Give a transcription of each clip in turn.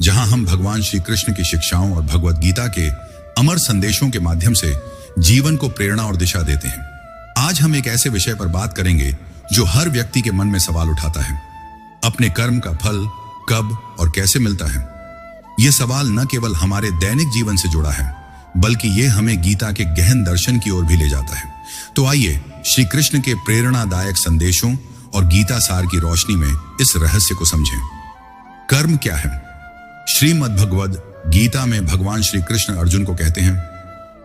जहां हम भगवान श्री कृष्ण की शिक्षाओं और भगवत गीता के अमर संदेशों के माध्यम से जीवन को प्रेरणा और दिशा देते हैं। आज हम एक ऐसे विषय पर बात करेंगे जो हर व्यक्ति के मन में सवाल उठाता है। अपने कर्म का फल कब और कैसे मिलता है? यह सवाल न केवल हमारे दैनिक जीवन से जुड़ा है, बल्कि यह हमें गीता के गहन दर्शन की ओर भी ले जाता है। तो आइए श्री कृष्ण के प्रेरणादायक संदेशों और गीता सार की रोशनी में इस रहस्य को समझें। कर्म क्या है? श्रीमद् भगवद गीता में भगवान श्री कृष्ण अर्जुन को कहते हैं,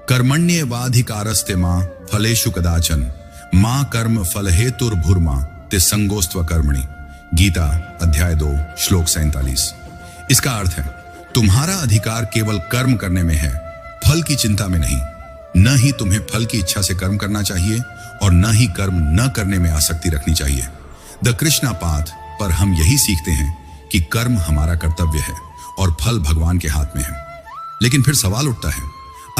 कर्मण्येवाधिकारस्ते मां फलेषु कदाचन मां कर्म फल हेतुर्भुर्मा ते संगोस्त्व कर्मणि। गीता अध्याय 2 श्लोक 47। इसका अर्थ है, तुम्हारा अधिकार केवल कर्म करने में है, फल की चिंता में नहीं। न ही तुम्हें फल की इच्छा से कर्म करना चाहिए और न ही कर्म न करने में आसक्ति रखनी चाहिए। द कृष्णा पाथ पर हम यही सीखते हैं कि कर्म हमारा कर्तव्य है और फल भगवान के हाथ में है। लेकिन फिर सवाल उठता है,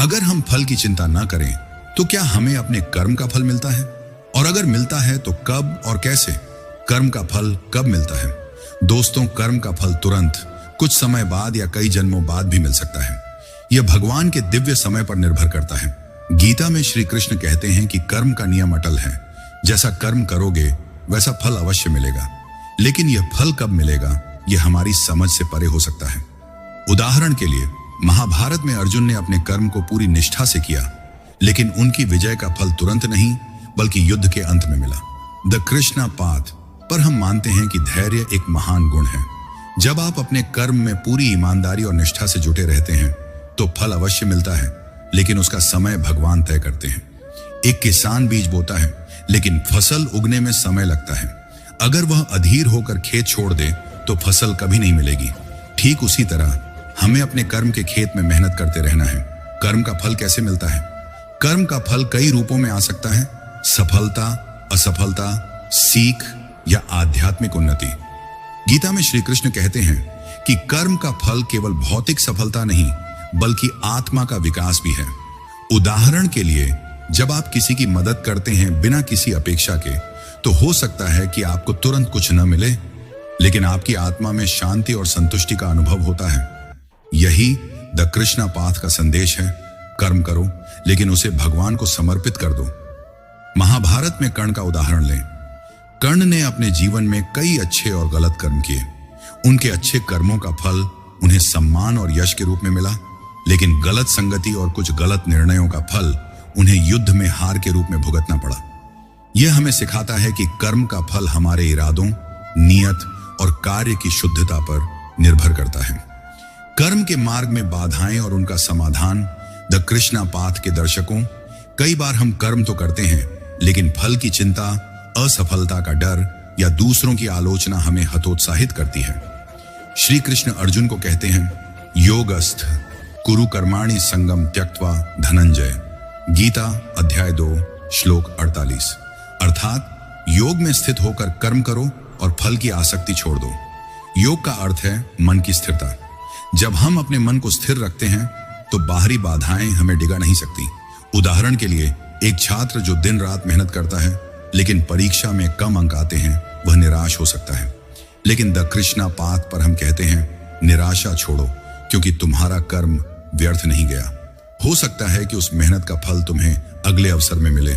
अगर हम फल की चिंता न करें तो क्या हमें अपने कर्म का फल मिलता है? और अगर मिलता है तो कब और कैसे? कर्म का फल कब मिलता है? दोस्तों, कर्म का फल तुरंत, कुछ समय बाद या कई जन्मों बाद भी मिल सकता है। यह भगवान के दिव्य समय पर निर्भर करता है। गीता में श्री कृष्ण कहते हैं कि कर्म का नियम अटल है। जैसा कर्म करोगे वैसा फल अवश्य मिलेगा। लेकिन यह फल कब मिलेगा, यह हमारी समझ से परे हो सकता है। उदाहरण के लिए, महाभारत में अर्जुन ने अपने कर्म को पूरी निष्ठा से किया, लेकिन उनकी विजय का फल तुरंत नहीं बल्कि युद्ध के अंत में मिला। द कृष्णा पाथ पर हम मानते हैं कि धैर्य एक महान गुण है। जब आप अपने कर्म में पूरी ईमानदारी और निष्ठा से जुटे रहते हैं तो फल अवश्य मिलता है, लेकिन उसका समय भगवान तय करते हैं। एक किसान बीज बोता है, लेकिन फसल उगने में समय लगता है। अगर वह अधीर होकर खेत छोड़ दे तो फसल कभी नहीं मिलेगी। ठीक उसी तरह हमें अपने कर्म के खेत में मेहनत करते रहना है। कर्म का फल कैसे मिलता है? कर्म का फल कई रूपों में आ सकता है। सफलता, असफलता, सीख या आध्यात्मिक उन्नति। गीता में श्री कृष्ण कहते हैं कि कर्म का फल केवल भौतिक सफलता नहीं बल्कि आत्मा का विकास भी है। उदाहरण के लिए, जब आप किसी की मदद करते हैं बिना किसी अपेक्षा के, तो हो सकता है कि आपको तुरंत कुछ न मिले, लेकिन आपकी आत्मा में शांति और संतुष्टि का अनुभव होता है। यही द कृष्णा पाथ का संदेश है। कर्म करो, लेकिन उसे भगवान को समर्पित कर दो। महाभारत में कर्ण का उदाहरण लें। कर्ण ने अपने जीवन में कई अच्छे और गलत कर्म किए। उनके अच्छे कर्मों का फल उन्हें सम्मान और यश के रूप में मिला, लेकिन गलत संगति और कुछ गलत निर्णयों का फल उन्हें युद्ध में हार के रूप में भुगतना पड़ा। यह हमें सिखाता है कि कर्म का फल हमारे इरादों, नियत और कार्य की शुद्धता पर निर्भर करता है। कर्म के मार्ग में बाधाएं और उनका समाधान। द कृष्णा पाथ के दर्शकों, कई बार हम कर्म तो करते हैं, लेकिन फल की चिंता, असफलता का डर या दूसरों की आलोचना हमें हतोत्साहित करती है। श्री कृष्ण अर्जुन को कहते हैं, योगस्थ कुरु कर्माणि संगम त्यक्त्वा धनंजय। गीता अध्याय 2 श्लोक 48। अर्थात योग में स्थित होकर कर्म करो और फल की आसक्ति छोड़ दो। योग का अर्थ है मन की स्थिरता। जब हम अपने मन को स्थिर रखते हैं तो बाहरी बाधाएं हमें डिगा नहीं सकती। उदाहरण के लिए, एक छात्र जो दिन रात मेहनत करता है लेकिन परीक्षा में कम अंक आते हैं, वह निराश हो सकता है। लेकिन द कृष्णा पाथ पर हम कहते हैं, निराशा छोड़ो, क्योंकि तुम्हारा कर्म व्यर्थ नहीं गया। हो सकता है कि उस मेहनत का फल तुम्हें अगले अवसर में मिले,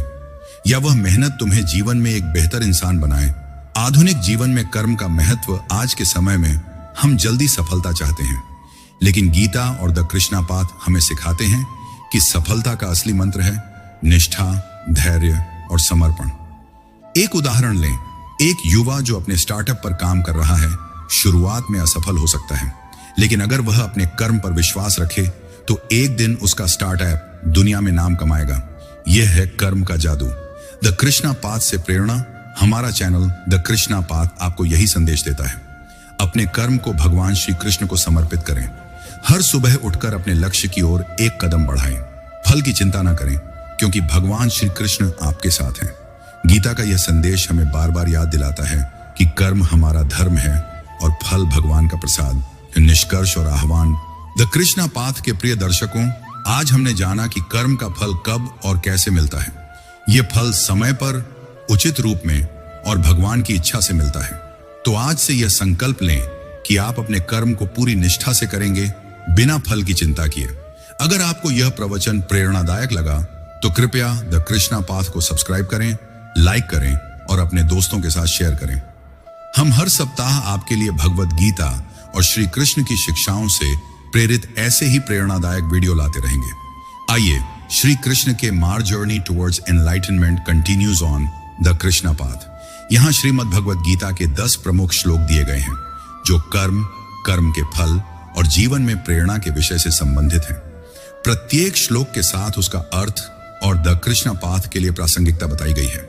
या वह मेहनत तुम्हें जीवन में एक बेहतर इंसान बनाए। आधुनिक जीवन में कर्म का महत्व। आज के समय में हम जल्दी सफलता चाहते हैं, लेकिन गीता और द कृष्णा पाथ हमें सिखाते हैं कि सफलता का असली मंत्र है निष्ठा, धैर्य और समर्पण। एक उदाहरण लें। एक युवा जो अपने स्टार्टअप पर काम कर रहा है, शुरुआत में असफल हो सकता है, लेकिन अगर वह अपने कर्म पर विश्वास रखे तो एक दिन उसका स्टार्टअप दुनिया में नाम कमाएगा। यह है कर्म का जादू। द कृष्णा पाथ से प्रेरणा। हमारा चैनल द कृष्णा पाथ आपको यही संदेश देता है। अपने कर्म को भगवान श्री कृष्ण को समर्पित करें। हर सुबह उठकर अपने लक्ष्य की ओर एक कदम बढ़ाएं। फल की चिंता न करें, क्योंकि भगवान श्री कृष्ण आपके साथ हैं। गीता का यह संदेश हमें बार बार याद दिलाता है कि कर्म हमारा धर्म है और फल भगवान का प्रसाद। निष्कर्ष और आह्वान। द कृष्णा पाथ के प्रिय दर्शकों, आज हमने जाना कि कर्म का फल कब और कैसे मिलता है। यह फल समय पर, उचित रूप में और भगवान की इच्छा से मिलता है। तो आज से यह संकल्प लें कि आप अपने कर्म को पूरी निष्ठा से करेंगे, बिना फल की चिंता किए। अगर आपको यह प्रवचन प्रेरणादायक लगा तो कृपया द कृष्णा पाथ को सब्सक्राइब करें, लाइक करें और अपने दोस्तों के साथ शेयर करें। हम हर सप्ताह आपके लिए भगवत गीता और श्री कृष्ण की शिक्षाओं से प्रेरित ऐसे ही प्रेरणादायक वीडियो लाते रहेंगे। आइए, श्री कृष्ण के मार journey towards enlightenment continues on the Krishna path. यहाँ श्रीमद् भगवत गीता के 10 प्रमुख श्लोक दिए गए हैं जो कर्म, कर्म के फल और जीवन में प्रेरणा के विषय से संबंधित हैं। प्रत्येक श्लोक के साथ उसका अर्थ और द कृष्णा पाथ के लिए प्रासंगिकता बताई गई है।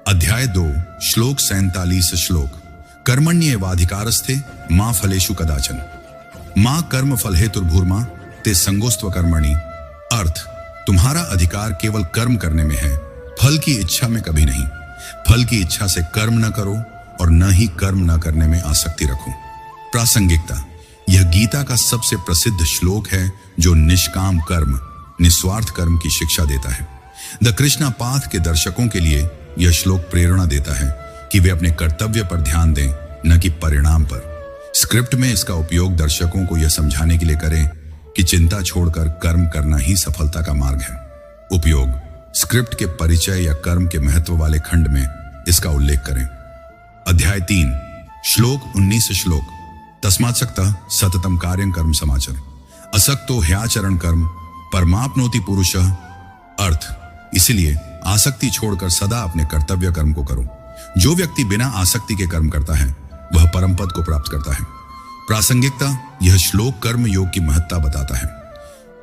अध्याय 2 श्लोक 47 श्लोक। कर्मण्येवाधिकारस्ते मा फलेषु कदाचन मां कर्म फल हेतुर्भूर्मा ते संगोस्त्व कर्मणि। अर्थ, तुम्हारा अधिकार केवल कर्म करने में है, फल की इच्छा में कभी नहीं। फल की इच्छा से कर्म न करो और न ही कर्म न करने में आसक्ति रखो। प्रासंगिकता, यह गीता का सबसे प्रसिद्ध श्लोक है जो निष्काम कर्म, निस्वार्थ कर्म की शिक्षा देता है। द कृष्णा पाथ के दर्शकों के लिए यह श्लोक प्रेरणा देता है कि वे अपने कर्तव्य पर ध्यान दें, न कि परिणाम पर। स्क्रिप्ट में इसका उपयोग दर्शकों को यह समझाने के लिए करें कि चिंता छोड़कर कर्म करना ही सफलता का मार्ग है। उपयोग, स्क्रिप्ट के परिचय या कर्म के महत्व वाले खंड में इसका उल्लेख करें। अध्याय 3 श्लोक 19 श्लोक। तस्मात्सक्तः सततम कार्यं कर्म समाचर असक्तो ह्याचरण कर्म परमाप्नोति पुरुषः। अर्थ, इसलिए आसक्ति छोड़कर सदा अपने कर्तव्य कर्म को करो। जो व्यक्ति बिना आसक्ति के कर्म करता है वह परम पद को प्राप्त करता है। प्रासंगिकता, यह श्लोक कर्म योग की महत्ता बताता है।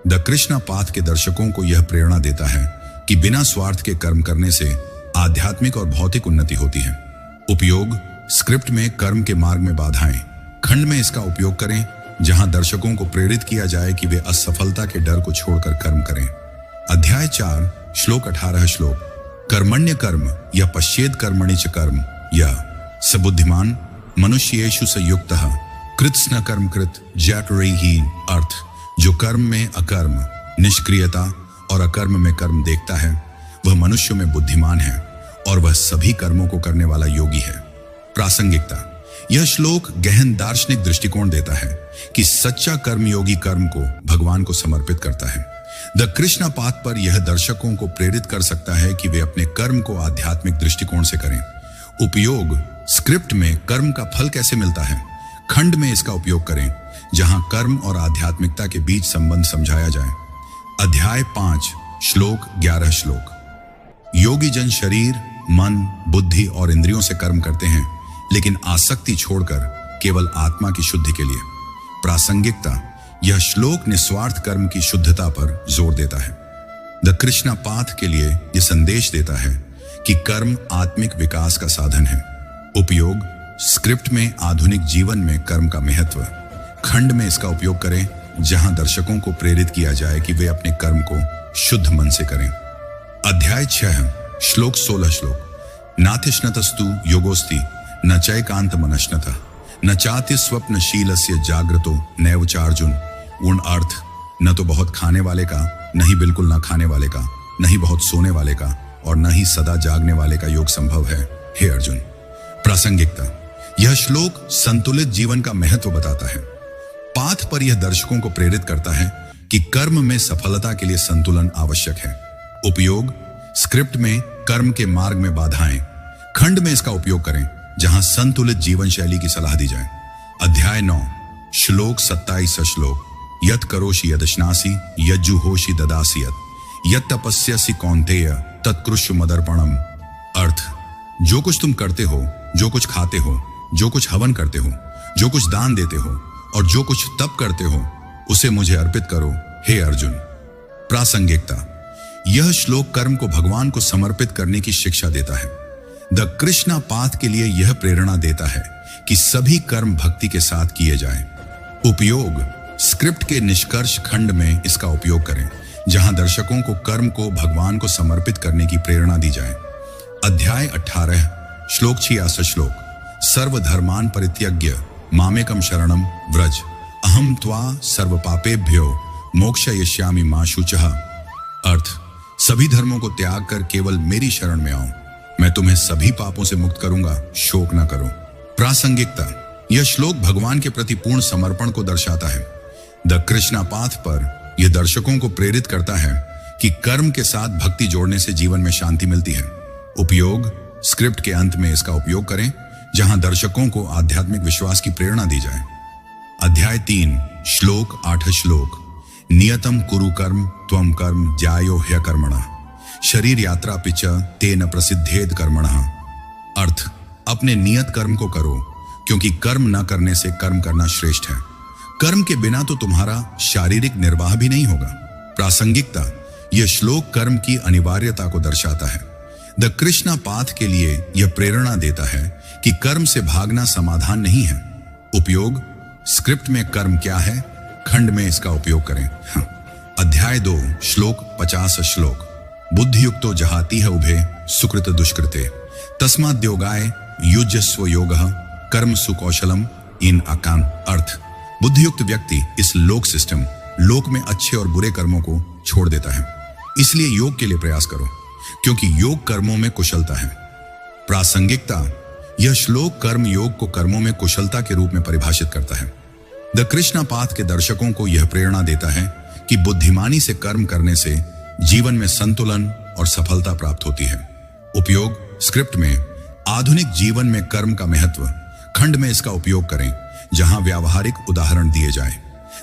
द कृष्णा पाथ के दर्शकों को यह प्रेरणा देता है कि बिना स्वार्थ के कर्म करने से आध्यात्मिक और भौतिक उन्नति होती है। उपयोग, स्क्रिप्ट में कर्म के मार्ग में बाधाएं खंड में इसका उपयोग करें, जहां दर्शकों को प्रेरित किया जाए कि वे असफलता के डर को छोड़कर कर्म करें। अध्याय 4 श्लोक 18 श्लोक। कर्मण्य कर्म या पश्चेद कर्मणि च कर्म या सबुद्धिमान मनुष्येषु संयुक्तः कृत्स्न कर्म कृत जैटरिही। अर्थ, जो कर्म में अकर्म, निष्क्रियता और अकर्म में कर्म देखता है वह मनुष्य में बुद्धिमान है और वह सभी कर्मों को करने वाला योगी है। प्रासंगिकता, यह श्लोक गहन दार्शनिक दृष्टिकोण देता है कि सच्चा कर्मयोगी कर्म को भगवान को समर्पित करता है। द कृष्णा पाथ पर यह दर्शकों को प्रेरित कर सकता है कि वे अपने कर्म को आध्यात्मिक दृष्टिकोण से करें। उपयोग, स्क्रिप्ट में कर्म का फल कैसे मिलता है खंड में इसका उपयोग करें, जहां कर्म और आध्यात्मिकता के बीच संबंध समझाया जाए। अध्याय 5 श्लोक 11 श्लोक। योगी जन शरीर, मन, बुद्धि और इंद्रियों से कर्म करते हैं, लेकिन आसक्ति छोड़कर केवल आत्मा की शुद्धि के लिए। प्रासंगिकता, यह श्लोक निस्वार्थ कर्म की शुद्धता पर जोर देता है। द कृष्णा पाथ के लिए यह संदेश देता है कि कर्म आत्मिक विकास का साधन है। उपयोग, स्क्रिप्ट में आधुनिक जीवन में कर्म का महत्व खंड में इसका उपयोग करें, जहां दर्शकों को प्रेरित किया जाए कि वे अपने कर्म को शुद्ध मन से करें। अध्याय 6 श्लोक 16 श्लोक। नातिष्णतस्तु योगोस्ति न चैकांत मनश्नतः न चाति स्वप्नशीलस्य जागृतो नैव चार्जुन। पूर्ण अर्थ, न तो बहुत खाने वाले का, न ही बिल्कुल न खाने वाले का, न ही बहुत सोने वाले का और न ही सदा जागने वाले का योग संभव है, हे अर्जुन। प्रासंगिकता, यह श्लोक संतुलित जीवन का महत्व बताता है। पाथ पर यह दर्शकों को प्रेरित करता है कि कर्म में सफलता के लिए संतुलन आवश्यक है। उपयोग, स्क्रिप्ट में कर्म के मार्ग में बाधाएं खंड में इसका उपयोग करें, जहां संतुलित जीवन शैली की सलाह दी जाए। अध्याय 9 श्लोक 27 श्लोक। यत् करोषि यदश्नासि यज्जुहोषि ददासि यत् तपस्यसि कौन्तेय तत्कृष्य मदर्पणम। अर्थ, जो कुछ तुम करते हो, जो कुछ खाते हो, जो कुछ हवन करते हो, जो कुछ दान देते हो और जो कुछ तप करते हो, उसे मुझे अर्पित करो, हे अर्जुन। प्रासंगिकता, यह श्लोक कर्म को भगवान को समर्पित करने की शिक्षा देता है। द कृष्णा पाथ के लिए यह प्रेरणा देता है कि सभी कर्म भक्ति के साथ किए जाएं। उपयोग, स्क्रिप्ट के निष्कर्ष खंड में इसका उपयोग करें, जहां दर्शकों को कर्म को भगवान को समर्पित करने की प्रेरणा दी जाए। अध्याय 18 श्लोक 66 श्लोक। सर्वधर्मान परित्यज्य मामेकम शरणम व्रज अहम त्वा सर्व पापेभ्यो मोक्षयिष्यामि मा शुचः। अर्थ, सभी धर्मों को त्याग कर केवल मेरी शरण में आओ, मैं तुम्हें सभी पापों से मुक्त करूंगा, शोक न करो। प्रासंगिकता, यह श्लोक भगवान के प्रति पूर्ण समर्पण को दर्शाता है। द कृष्णा पाथ पर यह दर्शकों को प्रेरित करता है कि कर्म के साथ भक्ति जोड़ने से जीवन में शांति मिलती है। उपयोग, स्क्रिप्ट के अंत में इसका उपयोग करें जहां दर्शकों को आध्यात्मिक विश्वास की प्रेरणा दी जाए। अध्याय 3 श्लोक 8 श्लोक। नियतम कुरु कर्म त्वम कर्म ज्यायो ह्यकर्मणः शरीर यात्रा पिच तेन प्रसिद्धेद कर्मणः। अर्थ, अपने नियत कर्म को करो क्योंकि कर्म न करने से कर्म करना श्रेष्ठ है। कर्म के बिना तो तुम्हारा शारीरिक निर्वाह भी नहीं होगा। प्रासंगिकता, यह श्लोक कर्म की अनिवार्यता को दर्शाता है। द कृष्णा पाथ के लिए यह प्रेरणा देता है कि कर्म से भागना समाधान नहीं है। उपयोग, स्क्रिप्ट में कर्म क्या है, खंड में इसका उपयोग करें। अध्याय 2 श्लोक 50 श्लोक। बुद्धि युक्तो जहाती है उभे सुकृत दुष्कृते तस्माद्योगाय युजस्व योगः कर्म सुकौशलम इन आकाम। अर्थ, बुद्धियुक्त व्यक्ति इस लोक सिस्टम, लोक में अच्छे और बुरे कर्मों को छोड़ देता है। इसलिए योग के लिए प्रयास करो क्योंकि योग कर्मों में कुशलता है। प्रासंगिकता, यह श्लोक कर्म योग को कर्मों में कुशलता के रूप में परिभाषित करता है। द कृष्णा पाथ के दर्शकों को यह प्रेरणा देता है कि बुद्धिमानी से कर्म करने से जीवन में संतुलन और सफलता प्राप्त होती है। उपयोग, स्क्रिप्ट में आधुनिक जीवन में कर्म का महत्व, खंड में इसका उपयोग करें जहां व्यावहारिक उदाहरण दिए जाए।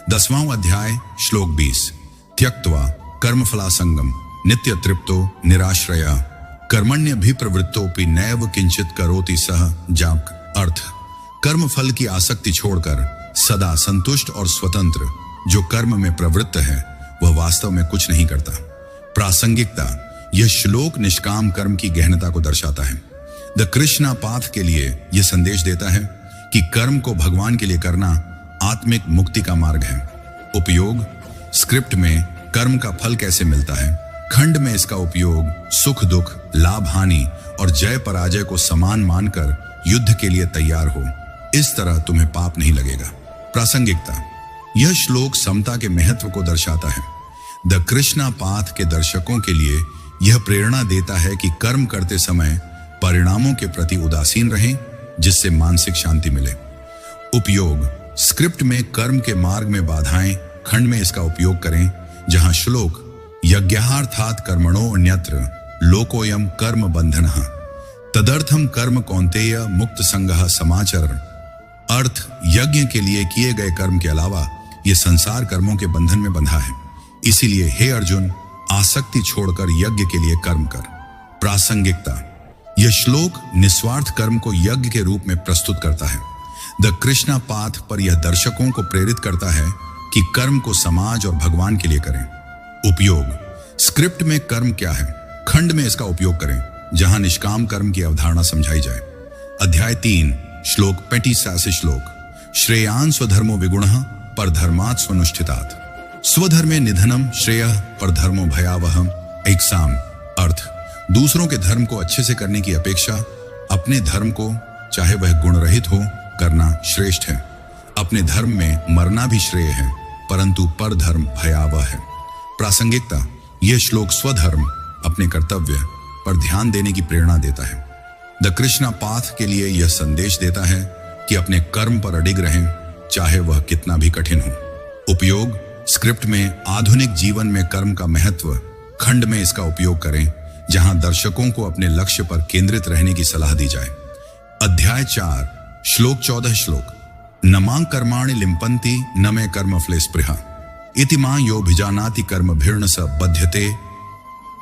10वां अध्याय श्लोक 20। त्यक्त्वा कर्मफलासंगम नित्य तृप्तो निराश्रय कर्मण्यभिप्रवृत्तोपि नैव किंचित करोति सह जाक। अर्थ, कर्म फल की आसक्ति छोड़कर सदा संतुष्ट और स्वतंत्र जो कर्म में प्रवृत्त है वह वास्तव में कुछ नहीं करता। प्रासंगिकता, यह श्लोक निष्काम कर्म की गहनता को दर्शाता है। द कृष्णा पाथ के लिए यह संदेश देता है कि कर्म को भगवान के लिए करना आत्मिक मुक्ति का मार्ग है। उपयोग, स्क्रिप्ट में कर्म का फल कैसे मिलता है, खंड में इसका उपयोग सुख दुख, लाभ हानि और जय पराजय को समान मानकर युद्ध के लिए तैयार हो, इस तरह तुम्हें पाप नहीं लगेगा। प्रासंगिकता, यह श्लोक समता के महत्व को दर्शाता है। द कृष्णा पाथ के दर्शकों के लिए यह प्रेरणा देता है कि कर्म करते समय परिणामों के प्रति उदासीन रहें जिससे मानसिक शांति मिले। उपयोग, स्क्रिप्ट में कर्म के मार्ग में बाधाएं, खंड में इसका उपयोग करें जहां श्लोक यज्ञार्थात् कर्मणो अन्यत्र लोकोयम कर्म बंधनः तदर्थम कर्म कौन्तेय मुक्त संगः समाचरण। अर्थ, यज्ञ के लिए किए गए कर्म के अलावा यह संसार कर्मों के बंधन में बंधा है। इसीलिए हे अर्जुन, आसक्ति छोड़कर यज्ञ के लिए कर्म कर। प्रासंगिकता, यह श्लोक निस्वार्थ कर्म को यज्ञ के रूप में प्रस्तुत करता है। द कृष्णा पाथ पर यह दर्शकों को प्रेरित करता है कि कर्म को समाज और भगवान के लिए करें। उपयोग, स्क्रिप्ट में कर्म क्या है, खंड में इसका उपयोग करें जहां निष्काम कर्म की अवधारणा समझाई जाए। अध्याय 3 श्लोक 35 श्लोक। श्रेयान स्वधर्मो विगुणः परधर्मात् स्वनुष्ठितात् स्वधर्मे निधनम श्रेयः परधर्मो भयावहम् ऐक्साम। अर्थ, दूसरों के धर्म को अच्छे से करने की अपेक्षा अपने धर्म को, चाहे वह गुण रहित हो, करना श्रेष्ठ है। अपने धर्म में मरना भी श्रेय है परंतु पर धर्म भयावह है। प्रासंगिकता, यह श्लोक स्वधर्म, अपने कर्तव्य पर ध्यान देने की प्रेरणा देता है। द कृष्णा पाथ के लिए यह संदेश देता है कि अपने कर्म पर अडिग रहें चाहे वह कितना भी कठिन हो। उपयोग, स्क्रिप्ट में आधुनिक जीवन में कर्म का महत्व, खंड में इसका उपयोग करें जहां दर्शकों को अपने लक्ष्य पर केंद्रित रहने की सलाह दी जाए। अध्याय 4 श्लोक 14 श्लोक। न मां कर्माणि लिम्पन्ति न मे कर्मफले स्पृहा इति मां यो भिजानाति कर्मभिर्न स बध्यते।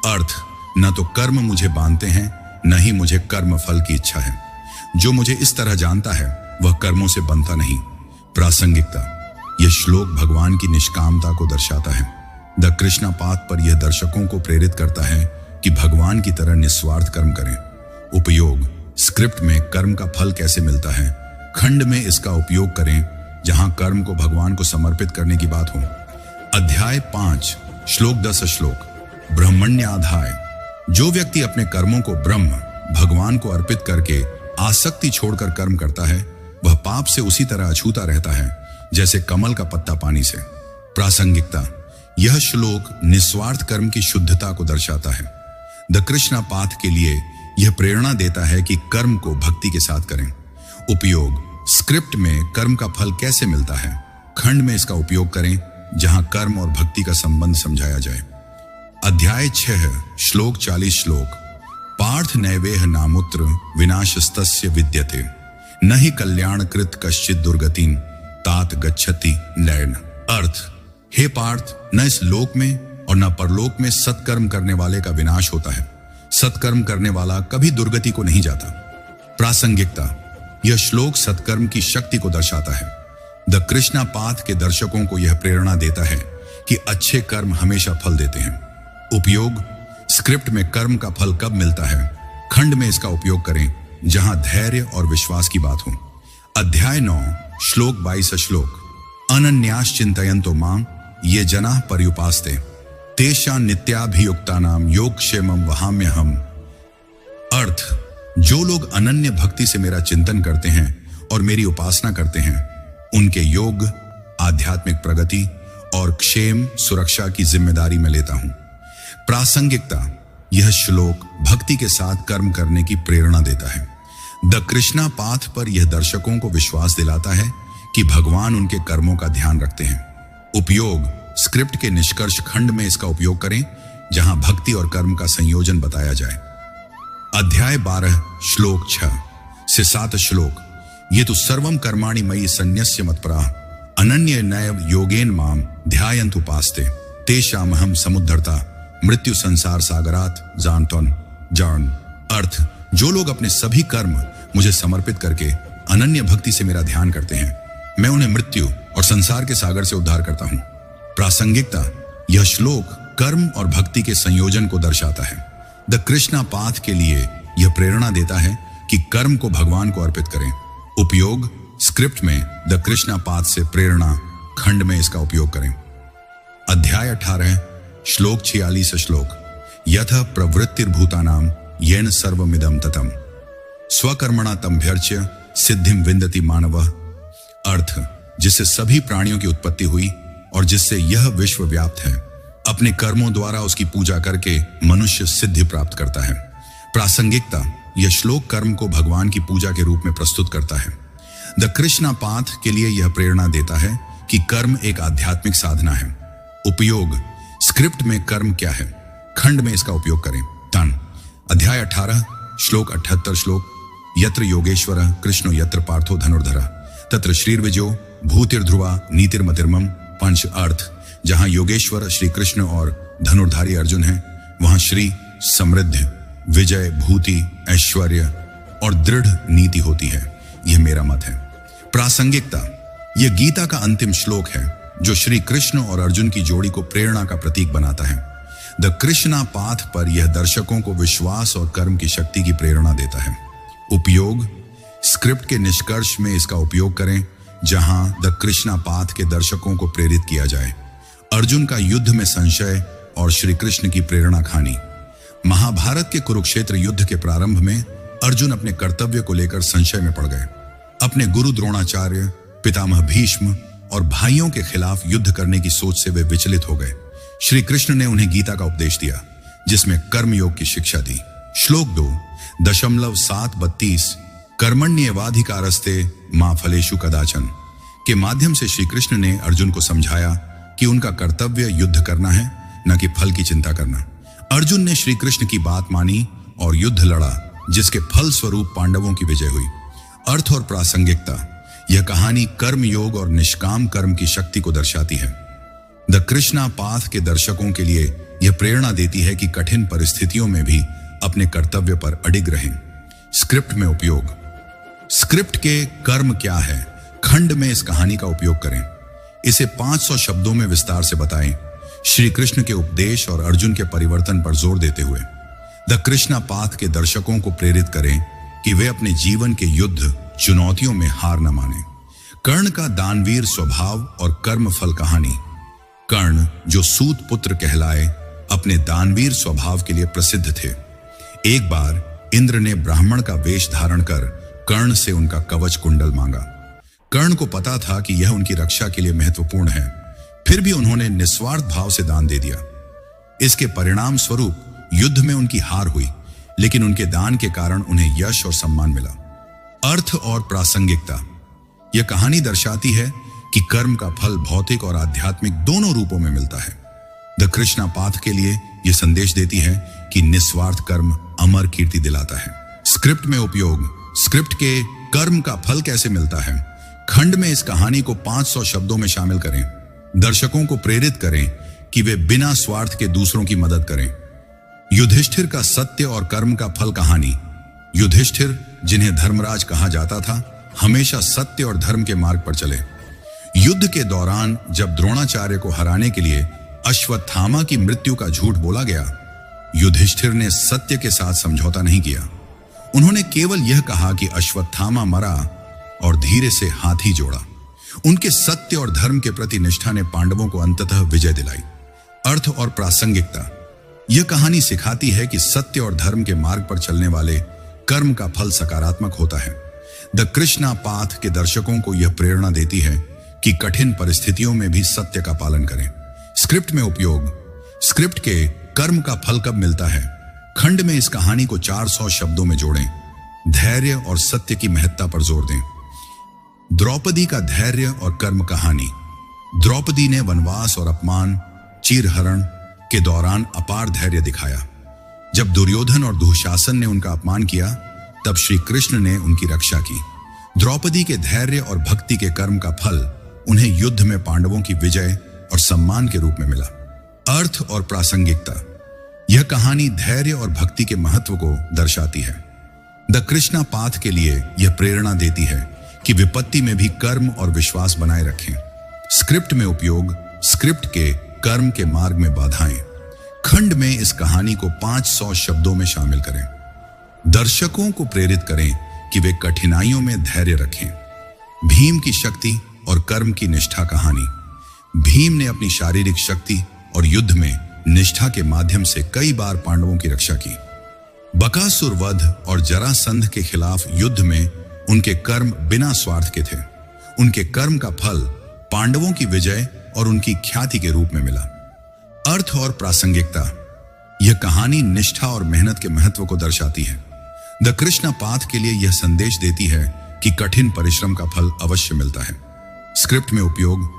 अर्थ, न तो कर्म मुझे बांधते हैं न ही मुझे कर्म फल की इच्छा है। जो मुझे इस तरह जानता है वह कर्मों से बंधता नहीं। प्रासंगिकता, यह श्लोक भगवान की निष्कामता को दर्शाता है। द कृष्णा पाथ पर यह दर्शकों को प्रेरित करता है कि भगवान की तरह निस्वार्थ कर्म करें। उपयोग, स्क्रिप्ट में कर्म का फल कैसे मिलता है, खंड में इसका उपयोग करें जहां कर्म को भगवान को समर्पित करने की बात हो। अध्याय 5 श्लोक 10 श्लोक। ब्रह्मण्याधाय, जो व्यक्ति अपने कर्मों को ब्रह्म, भगवान को अर्पित करके आसक्ति छोड़कर कर्म करता है वह पाप से उसी तरह अछूता रहता है जैसे कमल का पत्ता पानी से। प्रासंगिकता, यह श्लोक निस्वार्थ कर्म की शुद्धता को दर्शाता है। द कृष्णा पाथ के लिए यह प्रेरणा देता है कि कर्म को भक्ति के साथ करें। उपयोग, स्क्रिप्ट में कर्म का फल कैसे मिलता है, खंड में इसका उपयोग करें जहां कर्म और भक्ति का संबंध समझाया जाए। अध्याय 6 श्लोक 40 श्लोक। पार्थ नैवेह नामुत्र विनाशस्तस्य विद्यते न हि कल्याणकृत कश्चित दुर्गतिन तात गच्छति नैन। अर्थ, हे पार्थ, न इस लोक में और न परलोक में सत्कर्म करने वाले का विनाश होता है। सत्कर्म करने वाला कभी दुर्गति को नहीं जाता। प्रासंगिकता, यह श्लोक सत्कर्म की शक्ति को दर्शाता है। द कृष्णा पाथ के दर्शकों को यह प्रेरणा देता है कि अच्छे कर्म हमेशा फल देते हैं। उपयोग, स्क्रिप्ट में कर्म का फल कब मिलता है, खंड में इसका उपयोग करें जहां धैर्य और विश्वास की बात हो। अध्याय 9 श्लोक 22 श्लोक। अनन्यास चिंतयन्तो मां ये जनाः पर्युपास्ते तेषां नित्याभियुक्तानां योगक्षेमं वहाम्यहम्। अर्थ, जो लोग अनन्य भक्ति से मेरा चिंतन करते हैं और मेरी उपासना करते हैं, उनके योग, आध्यात्मिक प्रगति और क्षेम सुरक्षा की जिम्मेदारी मैं लेता हूं। प्रासंगिकता, यह श्लोक भक्ति के साथ कर्म करने की प्रेरणा देता है। द कृष्णा पाथ पर यह दर्शकों को विश्वास दिलाता है कि भगवान उनके कर्मों का ध्यान रखते हैं। उपयोग, स्क्रिप्ट के निष्कर्ष खंड में इसका उपयोग करें जहां भक्ति और कर्म का संयोजन बताया जाए। अध्याय 12 श्लोक 6 से 7 श्लोक। ये तो सर्वम कर्माणि मयि सन्न्यस्य मत्पराः अनन्य नैव योगेन माम ध्यायन्तु उपास्ते तेषामहं समुद्धर्ता मृत्यु संसार सागरात जानतोन जान। अर्थ, जो लोग अपने सभी कर्म मुझे समर्पित करके अनन्य भक्ति से मेरा ध्यान करते हैं, मैं उन्हें मृत्यु और संसार के सागर से उद्धार करता हूं। प्रासंगिकता, यह श्लोक कर्म और भक्ति के संयोजन को दर्शाता है। द कृष्णा पाथ के लिए यह प्रेरणा देता है कि कर्म को भगवान को अर्पित करें। उपयोग, स्क्रिप्ट में द कृष्णा पाथ से प्रेरणा, खंड में इसका उपयोग करें। अध्याय 18 श्लोक 46 श्लोक। यथ प्रवृत्तिर्भूतानां येन सर्वमिदं ततम् स्वकर्मणा तम्भ्यर्च्य सिद्धिं विन्दति मानवः। अर्थ, जिससे सभी प्राणियों की उत्पत्ति हुई और जिससे यह विश्व व्याप्त है, अपने कर्मों द्वारा उसकी पूजा करके मनुष्य सिद्धि प्राप्त करता है। प्रासंगिकता, यह श्लोक कर्म को भगवान की पूजा के रूप में प्रस्तुत करता है। द कृष्णा पाथ के लिए यह प्रेरणा देता है कि कर्म एक आध्यात्मिक साधना है। उपयोग, स्क्रिप्ट में कर्म क्या है, खंड में इसका उपयोग करें। तन। अध्याय 18 श्लोक 78 श्लोक। यत्र योगेश्वर कृष्णो यत्र पार्थो धनुर्धर तत्र श्रीर्विजयो भूतिर्ध्रुवा नीतिर्मतिर्मम। पंच। अर्थ, जहां योगेश्वर श्री कृष्ण और धनुर्धारी अर्जुन हैं, वहां श्री, समृद्धि, विजय, भूति, ऐश्वर्य और दृढ़ नीति होती है। यह मेरा मत है। प्रासंगिकता, यह गीता का अंतिम श्लोक है जो श्री कृष्ण और अर्जुन की जोड़ी को प्रेरणा का प्रतीक बनाता है। द कृष्णा पाथ पर यह दर्शकों को विश्वास और कर्म की शक्ति की प्रेरणा देता है। उपयोग, स्क्रिप्ट के निष्कर्ष में इसका उपयोग करें जहां द कृष्णा पाथ के दर्शकों को प्रेरित किया जाए। अर्जुन का युद्ध में संशय और श्री कृष्ण की प्रेरणा खानी। महाभारत के कुरुक्षेत्र युद्ध के प्रारंभ में अर्जुन अपने कर्तव्य को लेकर संशय में पड़ गए। अपने गुरु द्रोणाचार्य, पितामह भीष्म और भाइयों के खिलाफ युद्ध करने की सोच से वे विचलित हो गए। श्री कृष्ण ने उन्हें गीता का उपदेश दिया जिसमें कर्मयोग की शिक्षा दी। श्लोक 2.732 कर्मण्येवाधिकारस्ते मा फलेषु कदाचन के माध्यम से श्री कृष्ण ने अर्जुन को समझाया कि उनका कर्तव्य युद्ध करना है, न कि फल की चिंता करना। अर्जुन ने श्री कृष्ण की बात मानी और युद्ध लड़ा जिसके फल स्वरूप पांडवों की विजय हुई। अर्थ और प्रासंगिकता, यह कहानी कर्म योग और निष्काम कर्म की शक्ति को दर्शाती है। द कृष्णा पाथ के दर्शकों के लिए यह प्रेरणा देती है कि कठिन परिस्थितियों में भी अपने कर्तव्य पर अडिग रहें। स्क्रिप्ट में उपयोग, स्क्रिप्ट के कर्म क्या है, खंड में इस कहानी का उपयोग करें। इसे 500 शब्दों में विस्तार से बताएं, श्री कृष्ण के उपदेश और अर्जुन के परिवर्तन पर जोर देते हुए। द कृष्णा पाथ के दर्शकों को प्रेरित करें कि वे अपने जीवन के युद्ध चुनौतियों में हार न माने। कर्ण का दानवीर स्वभाव और कर्म फल कहानी। कर्ण, जो सूत पुत्र कहलाए, अपने दानवीर स्वभाव के लिए प्रसिद्ध थे। एक बार इंद्र ने ब्राह्मण का वेश धारण कर कर्ण से उनका कवच कुंडल मांगा। कर्ण को पता था कि यह उनकी रक्षा के लिए महत्वपूर्ण है, फिर भी उन्होंने निस्वार्थ भाव से दान दे दिया। इसके परिणाम स्वरूप युद्ध में उनकी हार हुई, लेकिन उनके दान के कारण उन्हें यश और सम्मान मिला। अर्थ और प्रासंगिकता, यह कहानी दर्शाती है कि कर्म का फल भौतिक और आध्यात्मिक दोनों रूपों में मिलता है। द कृष्णा पाथ के लिए यह संदेश देती है कि निस्वार्थ कर्म अमर कीर्ति दिलाता है। स्क्रिप्ट में उपयोग। स्क्रिप्ट के कर्म का फल कैसे मिलता है, खंड में इस कहानी को 500 शब्दों में शामिल करें। दर्शकों को प्रेरित करें कि वे बिना स्वार्थ के दूसरों की मदद करें। युधिष्ठिर का सत्य और कर्म का फल कहानी। युधिष्ठिर, जिन्हें धर्मराज कहा जाता था, हमेशा सत्य और धर्म के मार्ग पर चले। युद्ध के दौरान जब द्रोणाचार्य को हराने के लिए अश्वत्थामा की मृत्यु का झूठ बोला गया, युधिष्ठिर ने सत्य के साथ समझौता नहीं किया। उन्होंने केवल यह कहा कि अश्वत्थामा मरा और धीरे से हाथ ही जोड़ा। उनके सत्य और धर्म के प्रति निष्ठा ने पांडवों को अंततः विजय दिलाई। अर्थ और प्रासंगिकता। यह कहानी सिखाती है कि सत्य और धर्म के मार्ग पर चलने वाले कर्म का फल सकारात्मक होता है। द कृष्णा पाथ के दर्शकों को यह प्रेरणा देती है कि कठिन परिस्थितियों में भी सत्य का पालन करें। स्क्रिप्ट में उपयोग। स्क्रिप्ट के कर्म का फल कब मिलता है, खंड में इस कहानी को 400 शब्दों में जोड़ें। धैर्य और सत्य की महत्ता पर जोर दें। द्रौपदी का धैर्य और कर्म कहानी। द्रौपदी ने वनवास और अपमान, चीरहरण के दौरान अपार धैर्य दिखाया। जब दुर्योधन और दुशासन ने उनका अपमान किया, तब श्री कृष्ण ने उनकी रक्षा की। द्रौपदी के धैर्य और भक्ति के कर्म का फल उन्हें युद्ध में पांडवों की विजय और सम्मान के रूप में मिला। अर्थ और प्रासंगिकता। यह कहानी धैर्य और भक्ति के महत्व को दर्शाती है। द कृष्णा पाथ के लिए यह प्रेरणा देती है कि विपत्ति में भी कर्म और विश्वास बनाए रखें। स्क्रिप्ट में उपयोग। स्क्रिप्ट के कर्म के मार्ग में बाधाएं। खंड में इस कहानी को 500 शब्दों में शामिल करें। दर्शकों को प्रेरित करें कि वे कठिनाइयों में धैर्य रखें। भीम की शक्ति और कर्म की निष्ठा कहानी। भीम ने अपनी शारीरिक शक्ति और युद्ध में निष्ठा के माध्यम से कई बार पांडवों की रक्षा की। बकासुर वध और जरासंध के खिलाफ युद्ध में उनके कर्म बिना स्वार्थ के थे। उनके कर्म का फल पांडवों की विजय और उनकी ख्याति के रूप में मिला। अर्थ और प्रासंगिकता। यह कहानी निष्ठा और मेहनत के महत्व को दर्शाती है। द कृष्णा पाथ के लिए यह संदेश देती है कि कठिन परिश्रम का फल अवश्य मिलता है। स्क्रिप्ट में उपयोग।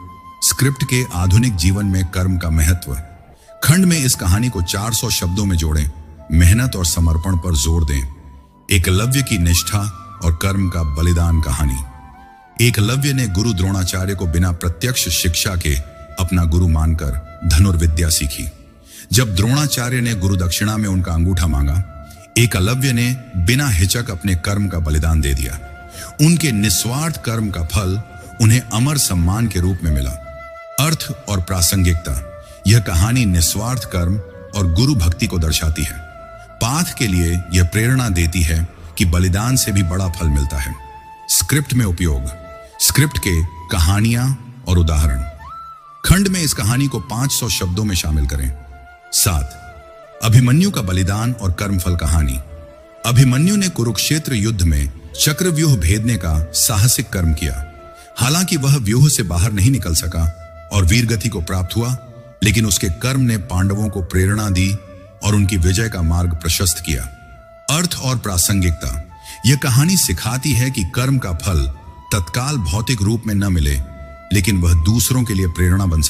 स्क्रिप्ट के आधुनिक जीवन में कर्म का महत्व। खंड में इस कहानी को 400 शब्दों में जोड़ें। मेहनत और समर्पण पर जोर दें। एकलव्य की निष्ठा और कर्म का बलिदान कहानी। एकलव्य ने गुरु द्रोणाचार्य को बिना प्रत्यक्ष शिक्षा के अपना गुरु मानकर धनुर्विद्या सीखी। जब द्रोणाचार्य ने गुरु दक्षिणा में उनका अंगूठा मांगा, एकलव्य ने बिना हिचक अपने कर्म का बलिदान दे दिया। उनके निस्वार्थ कर्म का फल उन्हें अमर सम्मान के रूप में मिला। अर्थ और प्रासंगिकता। यह कहानी निस्वार्थ कर्म और गुरु भक्ति को दर्शाती है। पाथ के लिए यह प्रेरणा देती है कि बलिदान से भी बड़ा फल मिलता है। स्क्रिप्ट में उपयोग। स्क्रिप्ट के कहानियां और उदाहरण। खंड में इस कहानी को 500 शब्दों में शामिल करें। 7. अभिमन्यु का बलिदान और कर्मफल कहानी। अभिमन्यु ने कुरुक्षेत्र युद्ध में चक्रव्यूह भेदने का साहसिक कर्म किया। हालांकि वह व्यूह से बाहर नहीं निकल सका और वीरगति को प्राप्त हुआ, लेकिन उसके कर्म ने पांडवों को प्रेरणा दी और उनकी विजय का मार्ग प्रशस्त किया। अर्थ और प्रासंगिकता। यह कहानी सिखाती है कि कर्म का फल तत्काल भौतिक रूप में न मिले, लेकिन वह दूसरों के लिए प्रेरणा बन